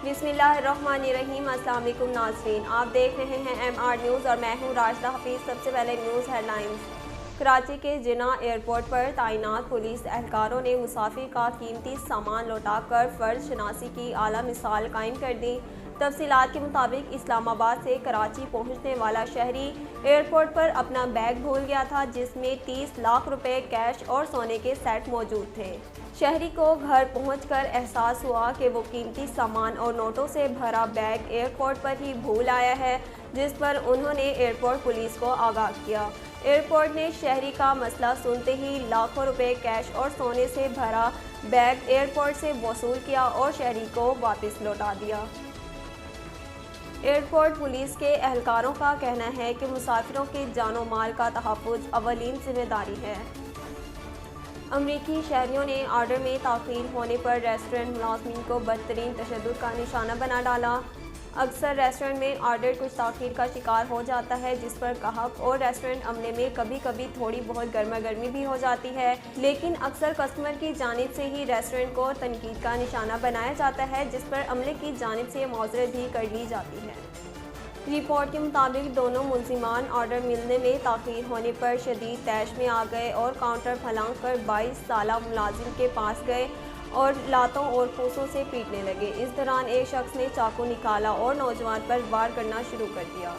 بسم اللہ الرحمن الرحیم۔ السلام علیکم ناظرین، آپ دیکھ رہے ہیں MR نیوز اور میں ہوں راشدہ حفیظ۔ سب سے پہلے نیوز ہیڈ لائنز۔ کراچی کے جناح ایئرپورٹ پر تعینات پولیس اہلکاروں نے مسافر کا قیمتی سامان لوٹا کر فرض شناسی کی اعلیٰ مثال قائم کر دی۔ تفصیلات کے مطابق اسلام آباد سے کراچی پہنچنے والا شہری ایئرپورٹ پر اپنا بیگ بھول گیا تھا، جس میں 30 لاکھ روپے کیش اور سونے کے سیٹ موجود تھے۔ شہری کو گھر پہنچ کر احساس ہوا کہ وہ قیمتی سامان اور نوٹوں سے بھرا بیگ ایئرپورٹ پر ہی بھول آیا ہے، جس پر انہوں نے ایئرپورٹ پولیس کو آگاہ کیا۔ ایئرپورٹ نے شہری کا مسئلہ سنتے ہی لاکھوں روپے کیش اور سونے سے بھرا بیگ ایئرپورٹ سے وصول کیا اور شہری کو واپس لوٹا دیا۔ ایئرپورٹ پولیس کے اہلکاروں کا کہنا ہے کہ مسافروں کے جان و مال کا تحفظ اولین ذمہ داری ہے۔ امریکی شہریوں نے آرڈر میں تاخیر ہونے پر ریسٹورنٹ ملازمین کو بدترین تشدد کا نشانہ بنا ڈالا۔ اکثر ریسٹورنٹ میں آرڈر کچھ تاخیر کا شکار ہو جاتا ہے، جس پر گاہک اور ریسٹورنٹ عملے میں کبھی کبھی تھوڑی بہت گرما گرمی بھی ہو جاتی ہے، لیکن اکثر کسٹمر کی جانب سے ہی ریسٹورنٹ کو تنقید کا نشانہ بنایا جاتا ہے، جس پر عملے کی جانب سے معذرت بھی کر لی جاتی ہے۔ رپورٹ کے مطابق دونوں ملزمان آرڈر ملنے میں تاخیر ہونے پر شدید طیش میں آ گئے اور کاؤنٹر پھلانگ کر 22 سالہ ملازم کے پاس گئے اور لاتوں اور پھوسوں سے پیٹنے لگے۔ اس دوران ایک شخص نے چاقو نکالا اور نوجوان پر وار کرنا شروع کر دیا۔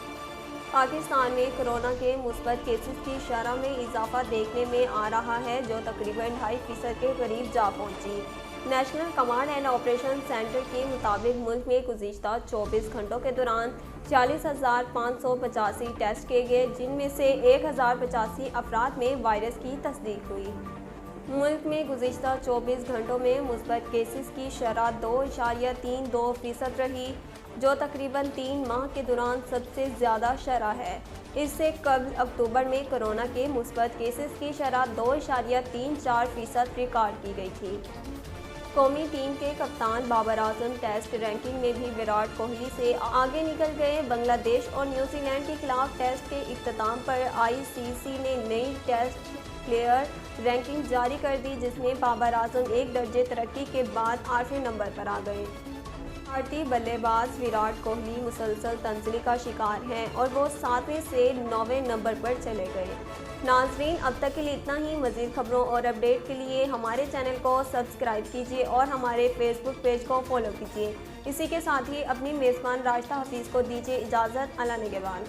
پاکستان میں کورونا کے مثبت کیسز کی شرح میں اضافہ دیکھنے میں آ رہا ہے، جو تقریباً 2.5% کے قریب جا پہنچی۔ National command and operation centre کے مطابق ملک میں گزشتہ 24 گھنٹوں کے دوران 40,585 ٹیسٹ کیے گئے، جن میں سے 1,085 افراد میں وائرس کی تصدیق ہوئی۔ ملک میں گزشتہ 24 گھنٹوں میں مثبت کیسز کی شرح 2.32% رہی، جو تقریباً 3 ماہ کے دوران سب سے زیادہ شرح ہے۔ اس سے قبل اکتوبر میں کورونا کے مثبت کیسز کی شرح 2.34% ریکارڈ کی گئی تھی۔ قومی ٹیم کے کپتان بابر اعظم ٹیسٹ رینکنگ میں بھی وراٹ کوہلی سے آگے نکل گئے۔ بنگلہ دیش اور نیوزی لینڈ کے خلاف ٹیسٹ کے اختتام پر ICC نے نئی ٹیسٹ پلیئر رینکنگ جاری کر دی، جس میں بابر اعظم ایک درجے ترقی کے بعد 8ویں نمبر پر آ گئے۔ بھارتی بلے باز وراٹ کوہلی مسلسل تنزلی کا شکار ہیں اور وہ 7ویں سے 9ویں نمبر پر چلے گئے۔ ناظرین، اب تک کے لیے اتنا ہی۔ مزید خبروں اور اپڈیٹ کے لیے ہمارے چینل کو سبسکرائب کیجیے اور ہمارے فیس بک پیج کو فالو کیجیے۔ اسی کے ساتھ ہی اپنی میزبان راشدہ حفیظ کو دیجیے اجازت۔ اللہ نگہبان۔